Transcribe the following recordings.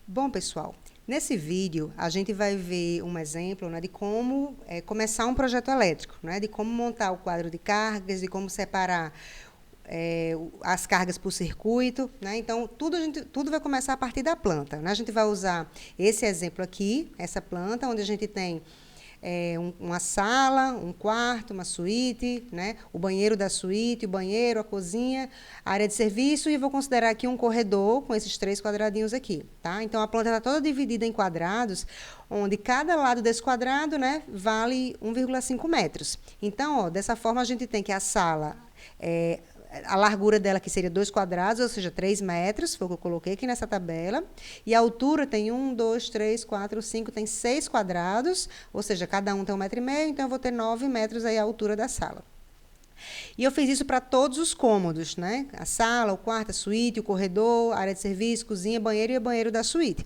Bom, pessoal, nesse vídeo a gente vai ver um exemplo, né, de como começar um projeto elétrico, né, de como montar o quadro de cargas, de como separar as cargas por circuito, né? Então, tudo vai começar a partir da planta, né? A gente vai usar esse exemplo aqui, essa planta, onde a gente tem uma sala, um quarto, uma suíte, né? O banheiro da suíte, o banheiro, a cozinha, a área de serviço, e vou considerar aqui um corredor com esses 3 quadradinhos aqui, tá? Então, a planta está toda dividida em quadrados, onde cada lado desse quadrado, né, vale 1,5 metros. Então, ó, dessa forma, a gente tem que a sala... a largura dela que seria 2 quadrados, ou seja, 3 metros, foi o que eu coloquei aqui nessa tabela. E a altura tem 1, 2, 3, 4, 5, tem 6 quadrados, ou seja, cada um tem 1,5 metro, então eu vou ter 9 metros aí a altura da sala. E eu fiz isso para todos os cômodos, né? A sala, o quarto, a suíte, o corredor, a área de serviço, cozinha, banheiro e o banheiro da suíte.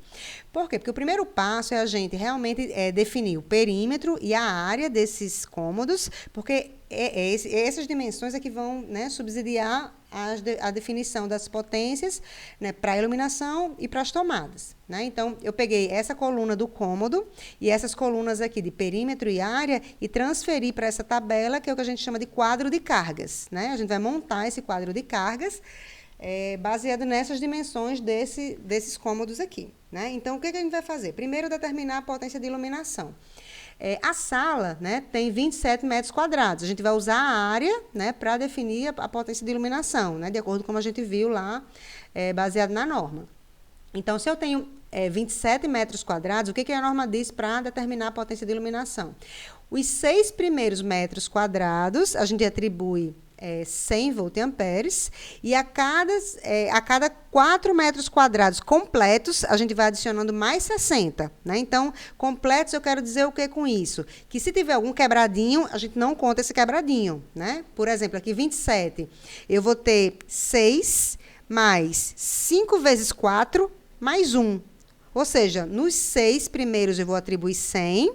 Por quê? Porque o primeiro passo é a gente realmente definir o perímetro e a área desses cômodos, porque essas dimensões é que vão, né, subsidiar a definição das potências, né, para a iluminação e para as tomadas, né? Então, eu peguei essa coluna do cômodo e essas colunas aqui de perímetro e área e transferi para essa tabela, que é o que a gente chama de quadro de cargas, né? A gente vai montar esse quadro de cargas baseado nessas dimensões desses cômodos aqui, né? Então, o que a gente vai fazer? Primeiro, determinar a potência de iluminação. A sala, né, tem 27 metros quadrados. A gente vai usar a área, né, para definir a potência de iluminação, né, de acordo com como a gente viu lá, baseado na norma. Então, se eu tenho 27 metros quadrados, o que a norma diz para determinar a potência de iluminação? Os 6 primeiros metros quadrados, a gente atribui 100 voltamperes, e a cada 4 metros quadrados completos, a gente vai adicionando mais 60. Né? Então, completos, eu quero dizer o que com isso? Que se tiver algum quebradinho, a gente não conta esse quebradinho. Né? Por exemplo, aqui 27, eu vou ter 6 mais 5 vezes 4, mais 1. Ou seja, nos 6 primeiros eu vou atribuir 100.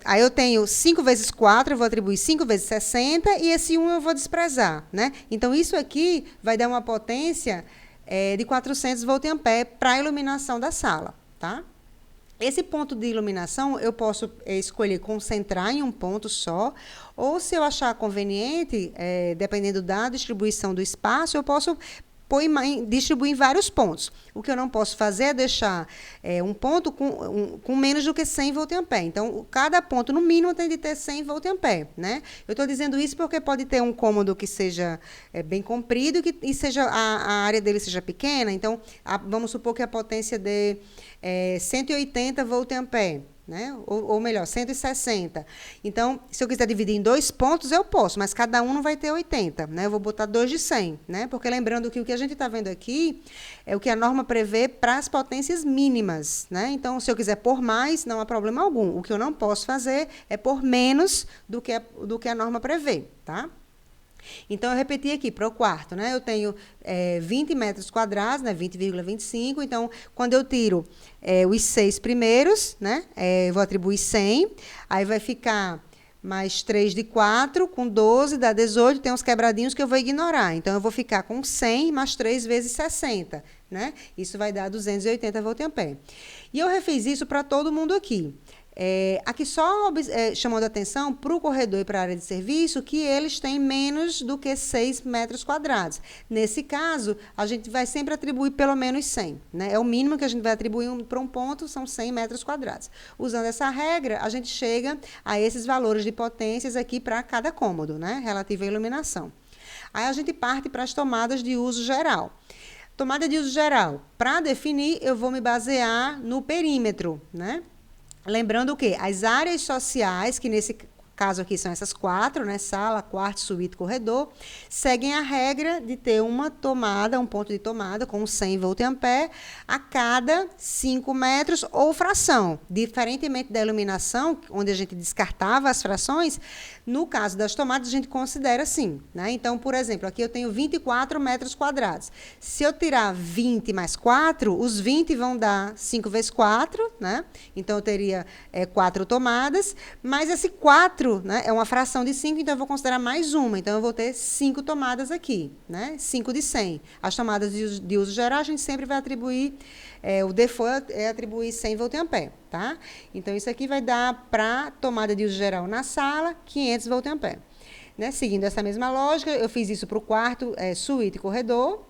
Aí eu tenho 5 vezes 4, eu vou atribuir 5 vezes 60, e esse 1 eu vou desprezar. Né? Então, isso aqui vai dar uma potência de 400 voltampere para a iluminação da sala. Tá? Esse ponto de iluminação, eu posso escolher concentrar em um ponto só, ou, se eu achar conveniente, dependendo da distribuição do espaço, eu posso distribuir em vários pontos. O que eu não posso fazer é deixar um ponto com menos do que 100 voltampere. Então, cada ponto, no mínimo, tem de ter 100 voltampere. Né? Eu estou dizendo isso porque pode ter um cômodo que seja bem comprido e seja, a área dele seja pequena. Então, vamos supor que a potência de 180 voltampere. Né? Ou melhor, 160. Então, se eu quiser dividir em 2 pontos, eu posso, mas cada um não vai ter 80. Né? Eu vou botar 2 de 100. Né? Porque lembrando que o que a gente está vendo aqui é o que a norma prevê para as potências mínimas. Né? Então, se eu quiser pôr mais, não há problema algum. O que eu não posso fazer é pôr menos do que a norma prevê. Tá? Então, eu repeti aqui para o quarto, né? Eu tenho 20 metros quadrados, né? 20,25. Então, quando eu tiro os 6 primeiros, né? Eu vou atribuir 100. Aí vai ficar mais 3 de 4, com 12, dá 18. Tem uns quebradinhos que eu vou ignorar. Então, eu vou ficar com 100 mais 3 vezes 60. Né? Isso vai dar 280 voltampere. E eu refiz isso para todo mundo aqui. Aqui só chamando a atenção para o corredor e para a área de serviço, que eles têm menos do que 6 metros quadrados. Nesse caso, a gente vai sempre atribuir pelo menos 100. Né? É o mínimo que a gente vai atribuir para um ponto, são 100 metros quadrados. Usando essa regra, a gente chega a esses valores de potências aqui para cada cômodo, né? Relativo à iluminação. Aí a gente parte para as tomadas de uso geral. Tomada de uso geral. Para definir, eu vou me basear no perímetro, né? Lembrando o quê? As áreas sociais, que nesse caso aqui são essas 4, né? Sala, quarto, suíte, corredor, seguem a regra de ter uma tomada, um ponto de tomada com 100 voltampere a cada 5 metros ou fração. Diferentemente da iluminação, onde a gente descartava as frações, no caso das tomadas, a gente considera assim. Né? Então, por exemplo, aqui eu tenho 24 metros quadrados. Se eu tirar 20 mais 4, os 20 vão dar 5 vezes 4, né? Então, eu teria 4 tomadas, mas esse 4 4, né, é uma fração de 5, então eu vou considerar mais uma. Então, eu vou ter 5 tomadas aqui, né? 5 de 100. As tomadas de uso geral, a gente sempre vai atribuir, o default é atribuir 100 volt-ampere, tá? Então, isso aqui vai dar para tomada de uso geral na sala, 500 volt-ampere. Né? Seguindo essa mesma lógica, eu fiz isso para o quarto, suíte e corredor.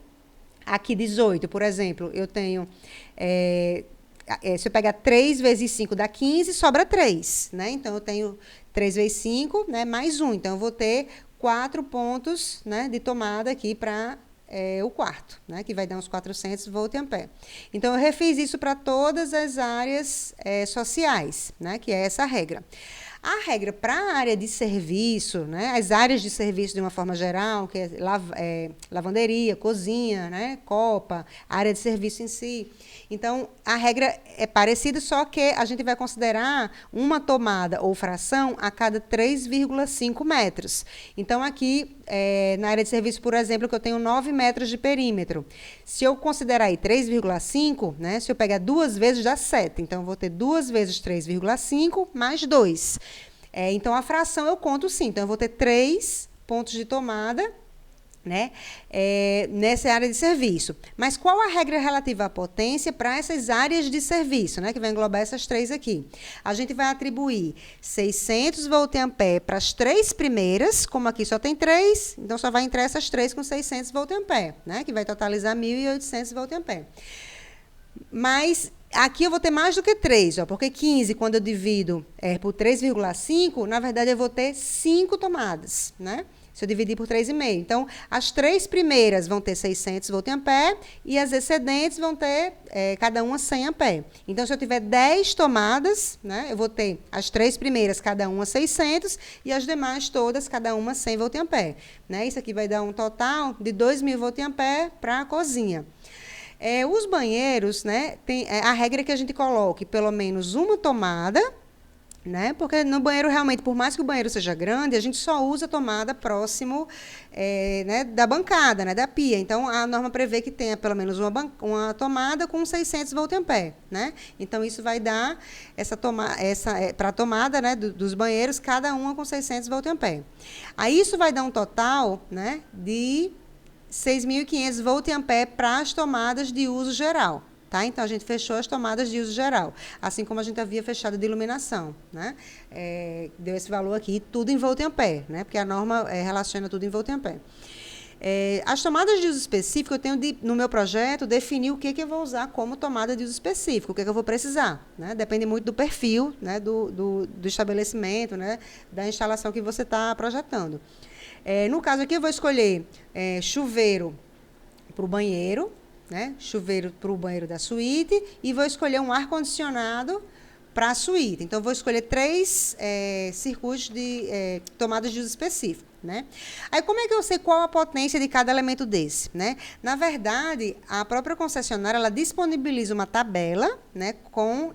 Aqui, 18, por exemplo, eu tenho... se eu pegar 3 vezes 5 dá 15, sobra 3, né? Então, eu tenho 3 vezes 5, né, mais 1. Então, eu vou ter 4 pontos, né, de tomada aqui para o quarto, né, que vai dar uns 400 volt-ampere. Então, eu refiz isso para todas as áreas sociais, né, que é essa regra. A regra para a área de serviço, né, as áreas de serviço de uma forma geral, que é lavanderia, cozinha, né, copa, área de serviço em si. Então, a regra é parecida, só que a gente vai considerar uma tomada ou fração a cada 3,5 metros. Então, aqui, na área de serviço, por exemplo, que eu tenho 9 metros de perímetro. Se eu considerar aí 3,5, né, se eu pegar 2 vezes, dá 7. Então, eu vou ter 2 vezes 3,5 mais 2. Então, a fração eu conto sim. Então, eu vou ter 3 pontos de tomada, né, nessa área de serviço. Mas qual a regra relativa à potência para essas áreas de serviço, né, que vai englobar essas 3 aqui? A gente vai atribuir 600 volt-ampere para as 3 primeiras, como aqui só tem 3, então só vai entrar essas 3 com 600 volt-ampere, né, que vai totalizar 1.800 volt-ampere. Mas aqui eu vou ter mais do que 3, ó, porque 15, quando eu divido por 3,5, na verdade eu vou ter 5 tomadas, né? Se eu dividir por 3,5. Então, as 3 primeiras vão ter 600 volt-ampere e as excedentes vão ter, cada uma, 100 ampere. Então, se eu tiver 10 tomadas, né, eu vou ter as 3 primeiras, cada uma 600, e as demais todas, cada uma 100 volt-ampere. Né? Isso aqui vai dar um total de 2.000 volt-ampere para a cozinha. Os banheiros, né, tem a regra que a gente coloque pelo menos uma tomada, né? Porque no banheiro, realmente, por mais que o banheiro seja grande, a gente só usa a tomada próximo né, da bancada, né, da pia. Então, a norma prevê que tenha pelo menos uma tomada com 600 volt-ampere, né? Então, isso vai dar para a tomada, né, dos banheiros, cada uma com 600 volt-ampere. Aí, isso vai dar um total, né, de 6.500 volt-ampere para as tomadas de uso geral. Tá? Então, a gente fechou as tomadas de uso geral, assim como a gente havia fechado de iluminação. Né? Deu esse valor aqui, tudo em volt-ampere, né? Porque a norma relaciona tudo em volt-ampere. As tomadas de uso específico, eu tenho, no meu projeto, definir o que eu vou usar como tomada de uso específico, o que eu vou precisar. Né? Depende muito do perfil, né? do estabelecimento, né? Da instalação que você está projetando. No caso aqui, eu vou escolher chuveiro para o banheiro, né? Chuveiro para o banheiro da suíte, e vou escolher um ar-condicionado para a suíte. Então, vou escolher 3 circuitos de tomadas de uso específico. Né? Aí, como é que eu sei qual a potência de cada elemento desse? Né? Na verdade, a própria concessionária ela disponibiliza uma tabela, né, com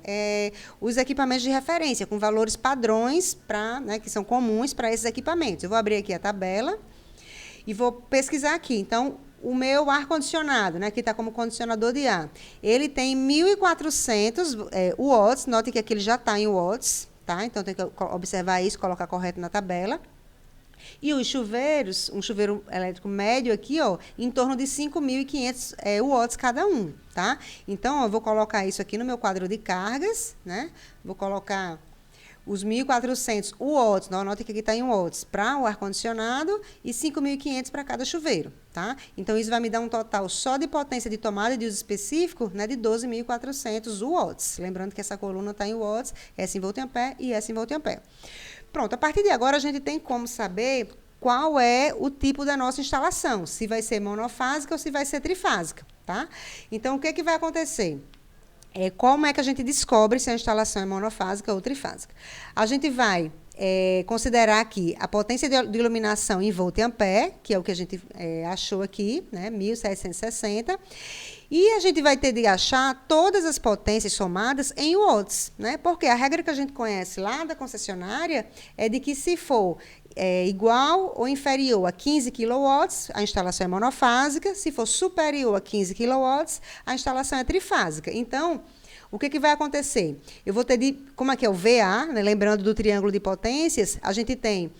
os equipamentos de referência, com valores padrões né, que são comuns para esses equipamentos. Eu vou abrir aqui a tabela e vou pesquisar aqui. Então, o meu ar-condicionado, né, que está como condicionador de ar, ele tem 1.400 watts, note que aqui ele já está em watts, tá? Então, tem que observar isso, colocar correto na tabela. E os chuveiros, um chuveiro elétrico médio aqui, ó, em torno de 5.500 watts cada um, tá? Então, eu vou colocar isso aqui no meu quadro de cargas, né? Vou colocar os 1.400 watts, note que aqui está em watts, para o ar-condicionado e 5.500 para cada chuveiro, tá? Então, isso vai me dar um total só de potência de tomada de uso específico, né, de 12.400 watts. Lembrando que essa coluna está em watts, essa em volt-ampere e essa em volt-ampere. Pronto, a partir de agora, a gente tem como saber qual é o tipo da nossa instalação, se vai ser monofásica ou se vai ser trifásica, tá? Então, o que vai acontecer? Como é que a gente descobre se a instalação é monofásica ou trifásica? A gente vai considerar aqui a potência de iluminação em volt-ampere, que é o que a gente achou aqui, né, 1.760, e a gente vai ter de achar todas as potências somadas em watts, né? Porque a regra que a gente conhece lá da concessionária é de que se for igual ou inferior a 15 kW, a instalação é monofásica. Se for superior a 15 kW, a instalação é trifásica. Então, o que vai acontecer? Eu vou ter, como é que é o VA, né? Lembrando do triângulo de potências, a gente tem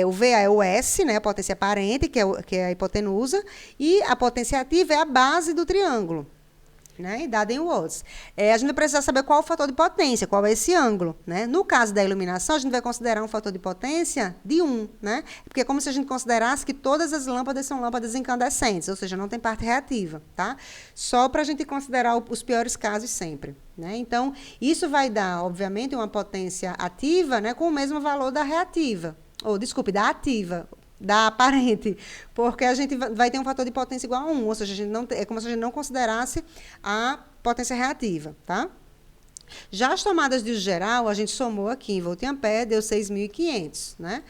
o VA é o S, né? A potência aparente, que é a hipotenusa, e a potência ativa é a base do triângulo, né, dada em watts. A gente vai precisar saber qual é o fator de potência, qual é esse ângulo, né? No caso da iluminação, a gente vai considerar um fator de potência de 1, né? Porque é como se a gente considerasse que todas as lâmpadas são lâmpadas incandescentes, ou seja, não tem parte reativa, tá? Só para a gente considerar os piores casos sempre, né? Então, isso vai dar, obviamente, uma potência ativa, né, com o mesmo valor da reativa, da ativa, da aparente, porque a gente vai ter um fator de potência igual a 1, ou seja, é como se a gente não considerasse a potência reativa, tá? Já as tomadas de uso geral, a gente somou aqui em volt-ampere, deu 6.500, né?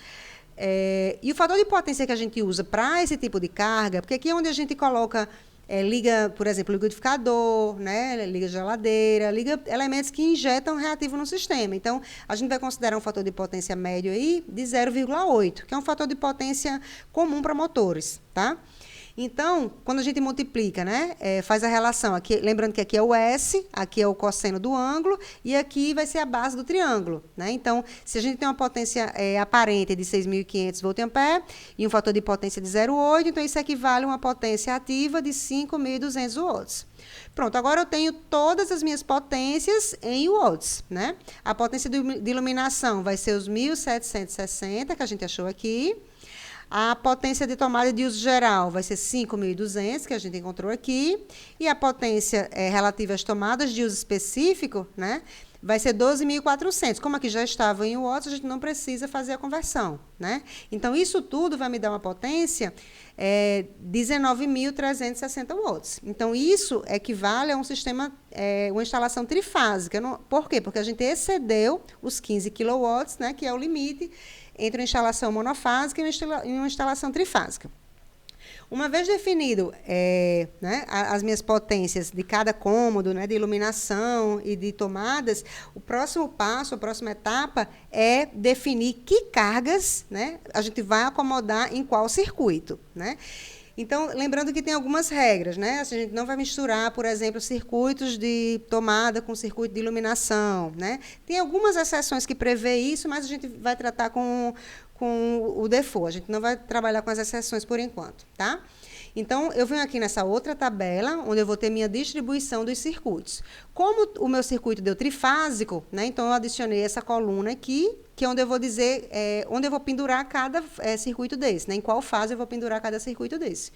E o fator de potência que a gente usa para esse tipo de carga, porque aqui é onde a gente coloca, liga, por exemplo, liquidificador, né? Liga geladeira, liga elementos que injetam reativo no sistema. Então, a gente vai considerar um fator de potência médio aí de 0,8, que é um fator de potência comum para motores, tá? Então, quando a gente multiplica, né, faz a relação, aqui, lembrando que aqui é o S, aqui é o cosseno do ângulo, e aqui vai ser a base do triângulo, né? Então, se a gente tem uma potência aparente de 6.500 volt-ampere e um fator de potência de 0,8, então isso equivale a uma potência ativa de 5.200 watts. Pronto, agora eu tenho todas as minhas potências em watts, né? A potência de iluminação vai ser os 1.760, que a gente achou aqui. A potência de tomada de uso geral vai ser 5.200, que a gente encontrou aqui. E a potência relativa às tomadas de uso específico, né, vai ser 12.400. Como aqui já estava em watts, a gente não precisa fazer a conversão, né? Então, isso tudo vai me dar uma potência 19.360 watts. Então, isso equivale a um sistema, uma instalação trifásica. Por quê? Porque a gente excedeu os 15 kW, né, que é o limite entre uma instalação monofásica e uma instalação trifásica. Uma vez definido né, as minhas potências de cada cômodo, né, de iluminação e de tomadas, o próximo passo, a próxima etapa é definir que cargas, né, a gente vai acomodar em qual circuito, né? Então, lembrando que tem algumas regras, né? A gente não vai misturar, por exemplo, circuitos de tomada com circuito de iluminação, né? Tem algumas exceções que prevê isso, mas a gente vai tratar com o default. A gente não vai trabalhar com as exceções por enquanto, tá? Então, eu venho aqui nessa outra tabela, onde eu vou ter minha distribuição dos circuitos. Como o meu circuito deu trifásico, né? Então, eu adicionei essa coluna aqui, que é onde eu vou dizer, onde eu vou pendurar cada circuito desse, né? Em qual fase eu vou pendurar cada circuito desse.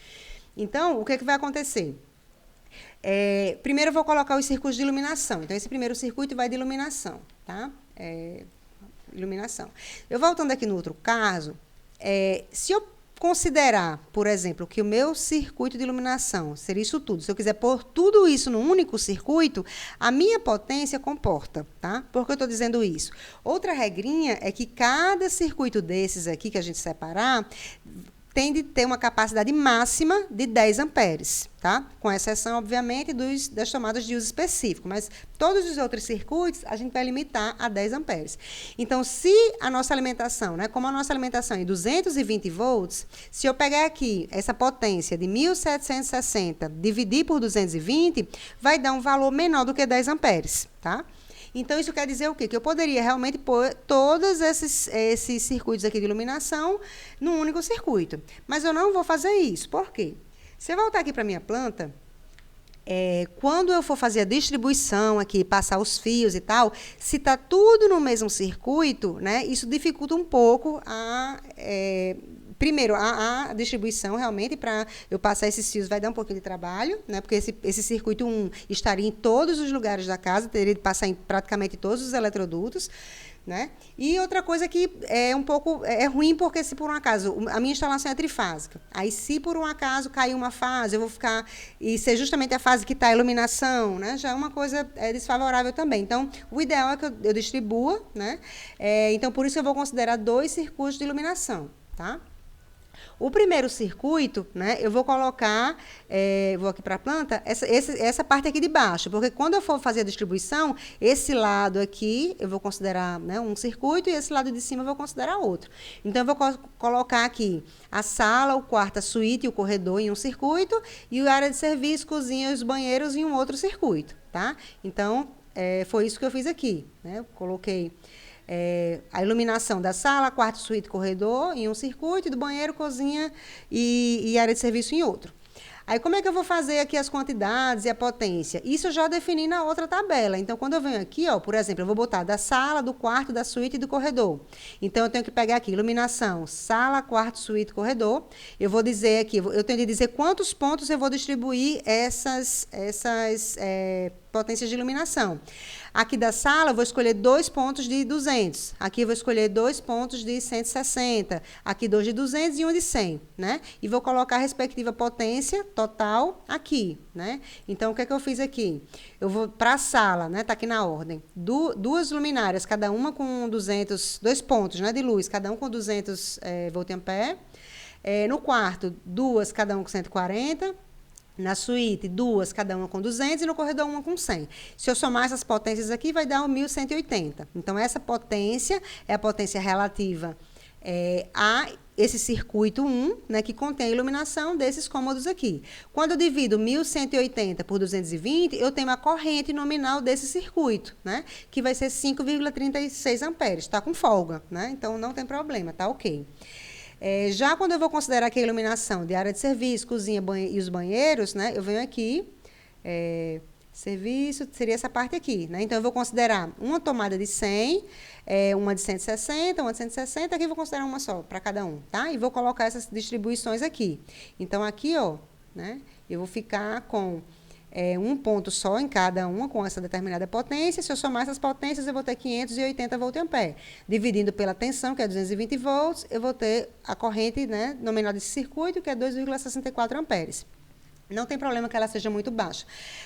Então, o que vai acontecer? Primeiro eu vou colocar os circuitos de iluminação. Então, esse primeiro circuito vai de iluminação, tá? Iluminação. Eu voltando aqui no outro caso, se eu considerar, por exemplo, que o meu circuito de iluminação seria isso tudo, se eu quiser pôr tudo isso num único circuito, a minha potência comporta, tá? Por que eu estou dizendo isso? Outra regrinha é que cada circuito desses aqui que a gente separar tem de ter uma capacidade máxima de 10 amperes, tá? Com exceção, obviamente, das tomadas de uso específico, mas todos os outros circuitos a gente vai limitar a 10 amperes. Então, se a nossa alimentação, né, como a nossa alimentação é 220 volts, se eu pegar aqui essa potência de 1.760, dividir por 220, vai dar um valor menor do que 10 amperes, tá? Então, isso quer dizer o quê? Que eu poderia realmente pôr todos esses circuitos aqui de iluminação num único circuito. Mas eu não vou fazer isso. Por quê? Se eu voltar aqui para a minha planta, quando eu for fazer a distribuição aqui, passar os fios e tal, se está tudo no mesmo circuito, né, isso dificulta um pouco primeiro, a distribuição, realmente, para eu passar esses fios, vai dar um pouquinho de trabalho, né? Porque esse circuito 1 estaria em todos os lugares da casa, teria de passar em praticamente todos os eletrodutos, né? E outra coisa que é um pouco ruim, porque se por um acaso a minha instalação é trifásica, aí se por um acaso cair uma fase, eu vou ficar, e ser justamente a fase que está a iluminação, né? Já é uma coisa desfavorável também. Então, o ideal é que eu distribua, né? Então, por isso eu vou considerar 2 circuitos de iluminação, tá? O primeiro circuito, né, eu vou colocar, vou aqui para a planta, essa parte aqui de baixo, porque quando eu for fazer a distribuição, esse lado aqui eu vou considerar, né, um circuito e esse lado de cima eu vou considerar outro. Então, eu vou colocar aqui a sala, o quarto, a suíte e o corredor em um circuito e a área de serviço, cozinha e os banheiros em um outro circuito, tá? Então, foi isso que eu fiz aqui, né? Eu coloquei a iluminação da sala, quarto, suíte, corredor em um circuito, e do banheiro, cozinha e área de serviço em outro. Aí, como é que eu vou fazer aqui as quantidades e a potência? Isso eu já defini na outra tabela. Então, quando eu venho aqui, ó, por exemplo, eu vou botar da sala, do quarto, da suíte e do corredor. Então, eu tenho que pegar aqui, iluminação, sala, quarto, suíte, corredor. Eu vou dizer aqui, eu tenho que dizer quantos pontos eu vou distribuir essas potências de iluminação. Aqui da sala, eu vou escolher 2 pontos de 200. Aqui eu vou escolher 2 pontos de 160. Aqui 2 de 200 e um de 100, né? E vou colocar a respectiva potência total aqui, né? Então, o que é que eu fiz aqui? Eu vou para a sala, né? Tá aqui na ordem. Duas luminárias, cada uma com 200, 2 pontos, né, de luz, cada um com 200 volt-ampere. No quarto, 2, cada um com 140. Na suíte, 2, cada uma com 200, e no corredor, uma com 100. Se eu somar essas potências aqui, vai dar 1.180. Então, essa potência é a potência relativa a esse circuito 1, né, que contém a iluminação desses cômodos aqui. Quando eu divido 1.180 por 220, eu tenho a corrente nominal desse circuito, né, que vai ser 5,36 amperes. Está com folga, né? Então, não tem problema, tá ok. Já quando eu vou considerar aqui a iluminação de área de serviço, cozinha e os banheiros, né, eu venho aqui, serviço, seria essa parte aqui, né? Então, eu vou considerar uma tomada de 100, uma de 160, uma de 160, aqui eu vou considerar uma só para cada um, tá? E vou colocar essas distribuições aqui. Então, aqui, ó, né, eu vou ficar com um ponto só em cada uma com essa determinada potência. Se eu somar essas potências, eu vou ter 580 volt-ampere. Dividindo pela tensão, que é 220 volts, eu vou ter a corrente, né, nominal desse circuito, que é 2,64 amperes. Não tem problema que ela seja muito baixa.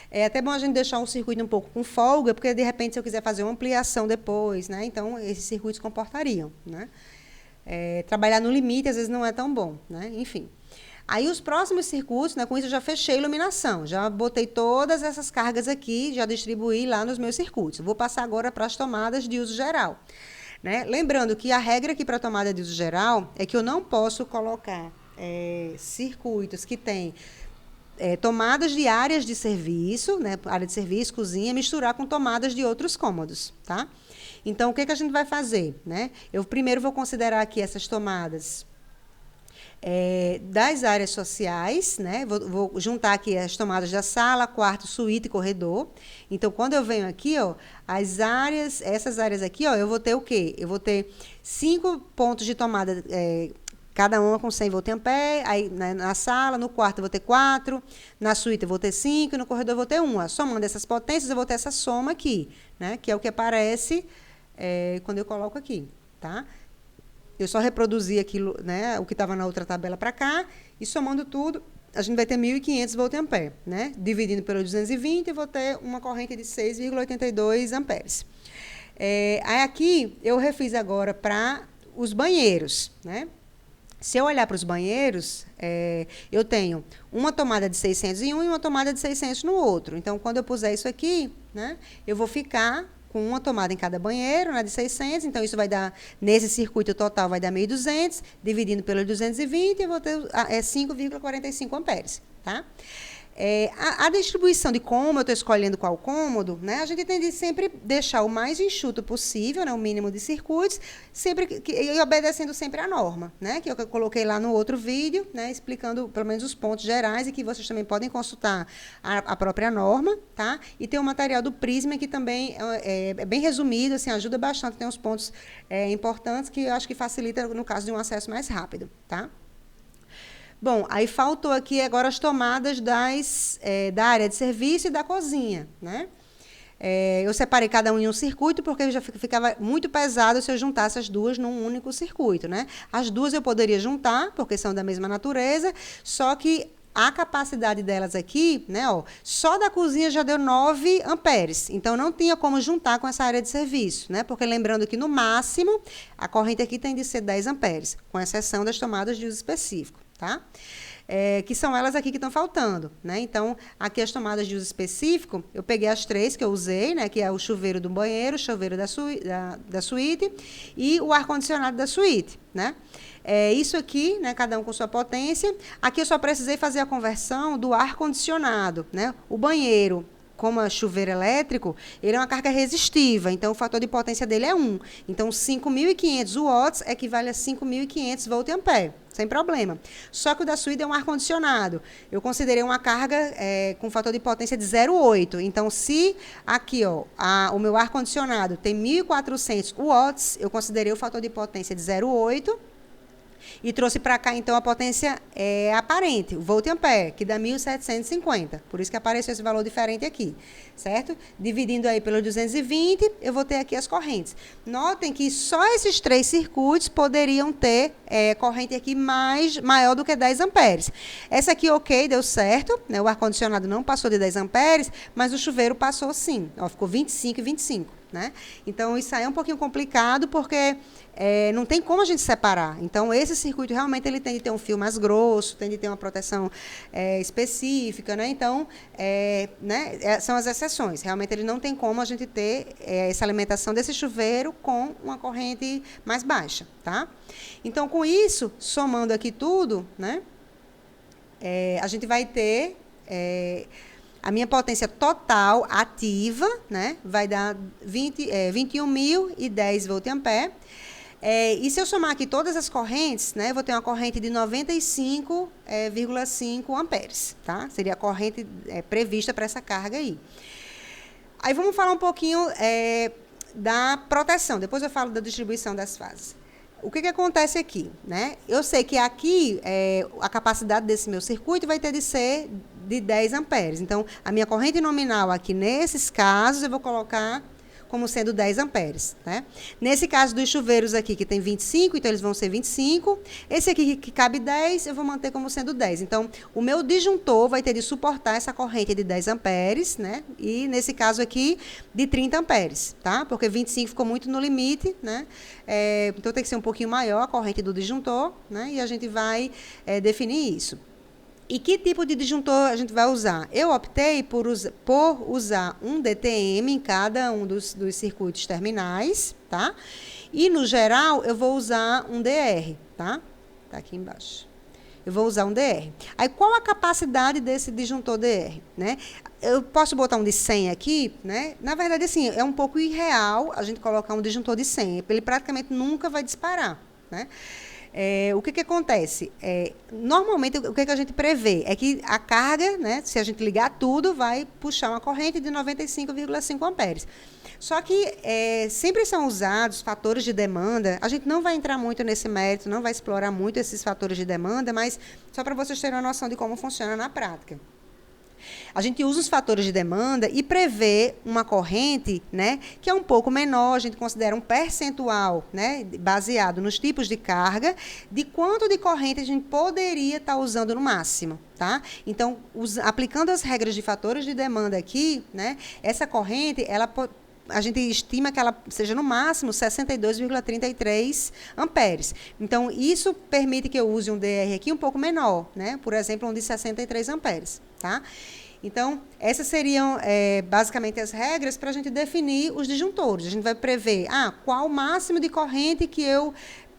É até bom a gente deixar o circuito um pouco com folga, porque, de repente, se eu quiser fazer uma ampliação depois, né, então, esses circuitos comportariam, né? Trabalhar no limite, às vezes, não é tão bom, né? Enfim. Aí, os próximos circuitos, né, com isso eu já fechei a iluminação, já botei todas essas cargas aqui, já distribuí lá nos meus circuitos. Vou passar agora para as tomadas de uso geral, né? Lembrando que a regra aqui para a tomada de uso geral é que eu não posso colocar circuitos que têm tomadas de áreas de serviço, né, área de serviço, cozinha, misturar com tomadas de outros cômodos, tá? Então, o que a gente vai fazer, né? Eu primeiro vou considerar aqui essas tomadas das áreas sociais, né? Vou juntar aqui as tomadas da sala, quarto, suíte e corredor. Então, quando eu venho aqui, ó, essas áreas aqui, ó, eu vou ter o quê? Eu vou ter 5 pontos de tomada, cada uma com 100 volt-ampere, aí na sala, no quarto eu vou ter 4, na suíte eu vou ter 5, e no corredor eu vou ter 1. Somando essas potências, eu vou ter essa soma aqui, né? Que é o que aparece quando eu coloco aqui, tá? Eu só reproduzi aquilo, né, o que estava na outra tabela para cá, e somando tudo, a gente vai ter 1.500 volt-ampere, né? Dividindo pelo 220, eu vou ter uma corrente de 6,82 amperes. Aí aqui, eu refiz agora para os banheiros, né? Se eu olhar para os banheiros, eu tenho uma tomada de 600 em um e uma tomada de 600 no outro. Então, quando eu puser isso aqui, né, eu vou ficar com uma tomada em cada banheiro, né, de 600, então isso vai dar, nesse circuito total, vai dar 1.200, dividindo pelo 220, eu vou ter 5,45 amperes, tá? A distribuição de como eu estou escolhendo qual cômodo, né, a gente tem de sempre deixar o mais enxuto possível, né, o mínimo de circuitos, sempre e obedecendo sempre a norma, né, que eu coloquei lá no outro vídeo, né, explicando pelo menos os pontos gerais, e que vocês também podem consultar a própria norma, tá? E tem o material do Prisma, que também é bem resumido, assim, ajuda bastante, tem uns pontos importantes que eu acho que facilita no caso de um acesso mais rápido, tá? Bom, aí faltou aqui agora as tomadas da área de serviço e da cozinha, né? Eu separei cada um em um circuito, porque já ficava muito pesado se eu juntasse as duas num único circuito, né? As duas eu poderia juntar, porque são da mesma natureza, só que a capacidade delas aqui, né, ó, só da cozinha já deu 9 amperes. Então, não tinha como juntar com essa área de serviço, né? Porque lembrando que, no máximo, a corrente aqui tem de ser 10 amperes, com exceção das tomadas de uso específico, tá? Que são elas aqui que estão faltando, né? Então, aqui as tomadas de uso específico, eu peguei as 3 que eu usei, né? Que é o chuveiro do banheiro, o chuveiro da suíte e o ar-condicionado da suíte, né? Isso aqui, né, cada um com sua potência. Aqui eu só precisei fazer a conversão do ar-condicionado, né? O banheiro, como é chuveiro elétrico, ele é uma carga resistiva, então o fator de potência dele é 1. Então, 5.500 watts equivale a 5.500 volt-ampere, sem problema. Só que o da suíte é um ar-condicionado. Eu considerei uma carga com fator de potência de 0,8. Então, se aqui, ó, o meu ar-condicionado tem 1.400 watts, eu considerei o fator de potência de 0,8. E trouxe para cá, então, a potência aparente, o volt-ampere, que dá 1.750. Por isso que apareceu esse valor diferente aqui, certo? Dividindo aí pelos 220, eu vou ter aqui as correntes. Notem que só esses 3 circuitos poderiam ter corrente aqui maior do que 10 amperes. Essa aqui, ok, deu certo, né? O ar-condicionado não passou de 10 amperes, mas o chuveiro passou sim. Ó, ficou 25 e 25. Né? Então, isso aí é um pouquinho complicado, porque não tem como a gente separar. Então, esse circuito, realmente, ele tem de ter um fio mais grosso, tem de ter uma proteção específica. Né? Então, são as exceções. Realmente, ele não tem como a gente ter essa alimentação desse chuveiro com uma corrente mais baixa. Tá? Então, com isso, somando aqui tudo, né, a gente vai ter... a minha potência total ativa, né, vai dar 21.010 volt-ampere. E se eu somar aqui todas as correntes, né, eu vou ter uma corrente de 95,5 amperes. Tá? Seria a corrente prevista para essa carga aí. Aí vamos falar um pouquinho da proteção. Depois eu falo da distribuição das fases. O que acontece aqui? Né? Eu sei que aqui a capacidade desse meu circuito vai ter de ser de 10 amperes. Então, a minha corrente nominal aqui, nesses casos, eu vou colocar como sendo 10 amperes. Né? Nesse caso dos chuveiros aqui, que tem 25, então eles vão ser 25. Esse aqui, que cabe 10, eu vou manter como sendo 10. Então, o meu disjuntor vai ter de suportar essa corrente de 10 amperes, né? E, nesse caso aqui, de 30 amperes, tá? Porque 25 ficou muito no limite, né? Então, tem que ser um pouquinho maior a corrente do disjuntor, né? E a gente vai definir isso. E que tipo de disjuntor a gente vai usar? Eu optei por usar um DTM em cada um dos circuitos terminais, tá? E, no geral, eu vou usar um DR, tá? Tá aqui embaixo. Eu vou usar um DR. Aí, qual a capacidade desse disjuntor DR? Né? Eu posso botar um de 100 aqui, né? Na verdade, assim, é um pouco irreal a gente colocar um disjuntor de 100. Ele praticamente nunca vai disparar, né? O que acontece? Normalmente, o que a gente prevê é que a carga, né, se a gente ligar tudo, vai puxar uma corrente de 95,5 amperes. Só que sempre são usados fatores de demanda. A gente não vai entrar muito nesse mérito, não vai explorar muito esses fatores de demanda, mas só para vocês terem uma noção de como funciona na prática. A gente usa os fatores de demanda e prevê uma corrente, né, que é um pouco menor, a gente considera um percentual, né, baseado nos tipos de carga, de quanto de corrente a gente poderia estar usando no máximo. Tá? Então, aplicando as regras de fatores de demanda aqui, né, essa corrente, a gente estima que ela seja, no máximo, 62,33 amperes. Então, isso permite que eu use um DR aqui um pouco menor, né? Por exemplo, um de 63 amperes. Tá? Então, essas seriam, basicamente, as regras para a gente definir os disjuntores. A gente vai prever qual o máximo de corrente que eu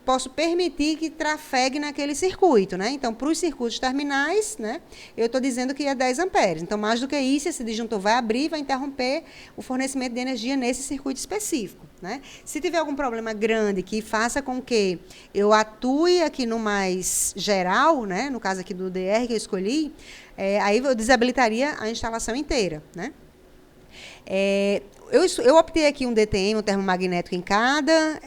posso permitir que trafegue naquele circuito. Né? Então, para os circuitos terminais, né, eu estou dizendo que é 10 amperes. Então, mais do que isso, esse disjuntor vai abrir e vai interromper o fornecimento de energia nesse circuito específico. Né? Se tiver algum problema grande que faça com que eu atue aqui no mais geral, né, no caso aqui do DR que eu escolhi, aí eu desabilitaria a instalação inteira. Né? Eu optei aqui um DTM, um termomagnético em cada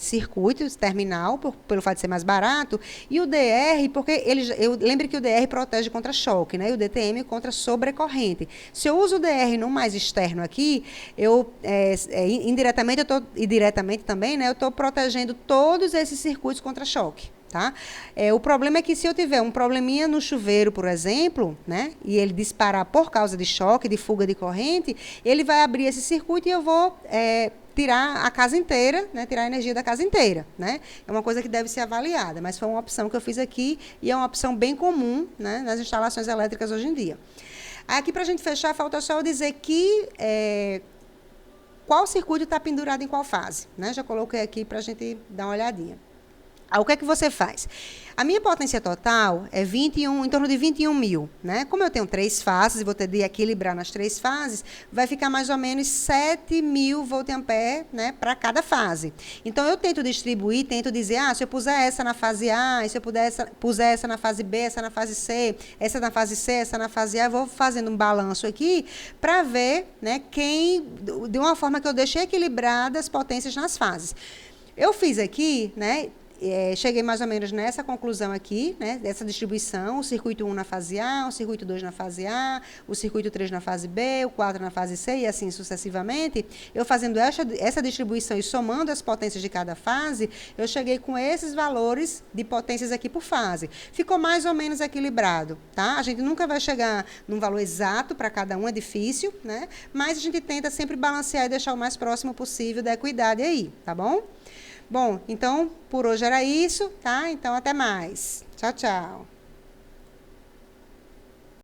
circuito terminal, pelo fato de ser mais barato, e o DR, porque eu lembro que o DR protege contra choque, né? E o DTM contra sobrecorrente. Se eu uso o DR no mais externo aqui, indiretamente e diretamente também, né, eu estou protegendo todos esses circuitos contra choque. tá? O problema é que se eu tiver um probleminha no chuveiro, por exemplo, né, e ele disparar por causa de choque, de fuga de corrente, ele vai abrir esse circuito e eu vou tirar a casa inteira, né, tirar a energia da casa inteira, né? É uma coisa que deve ser avaliada, mas foi uma opção que eu fiz aqui e é uma opção bem comum, né, nas instalações elétricas hoje em dia. Aqui, para a gente fechar, falta só eu dizer que qual circuito está pendurado em qual fase, né? Já coloquei aqui para a gente dar uma olhadinha. O que é que você faz? A minha potência total é 21, em torno de 21 mil. Né? Como eu tenho 3 fases e vou ter de equilibrar nas 3 fases, vai ficar mais ou menos 7.000 volt-ampere, né, para cada fase. Então, eu tento distribuir, tento dizer, se eu puser essa na fase A, se eu puser essa na fase B, essa na fase C, essa na fase C, essa na fase A, eu vou fazendo um balanço aqui para ver, né, de uma forma que eu deixei equilibradas as potências nas fases. Eu fiz aqui, né, cheguei mais ou menos nessa conclusão aqui, né, dessa distribuição, o circuito 1 na fase A, o circuito 2 na fase A, o circuito 3 na fase B, o 4 na fase C e assim sucessivamente. Eu fazendo essa distribuição e somando as potências de cada fase, eu cheguei com esses valores de potências aqui por fase. Ficou mais ou menos equilibrado, tá? A gente nunca vai chegar num valor exato para cada um, é difícil, né? Mas a gente tenta sempre balancear e deixar o mais próximo possível da equidade aí, tá bom? Bom, então, por hoje era isso, tá? Então, até mais. Tchau, tchau.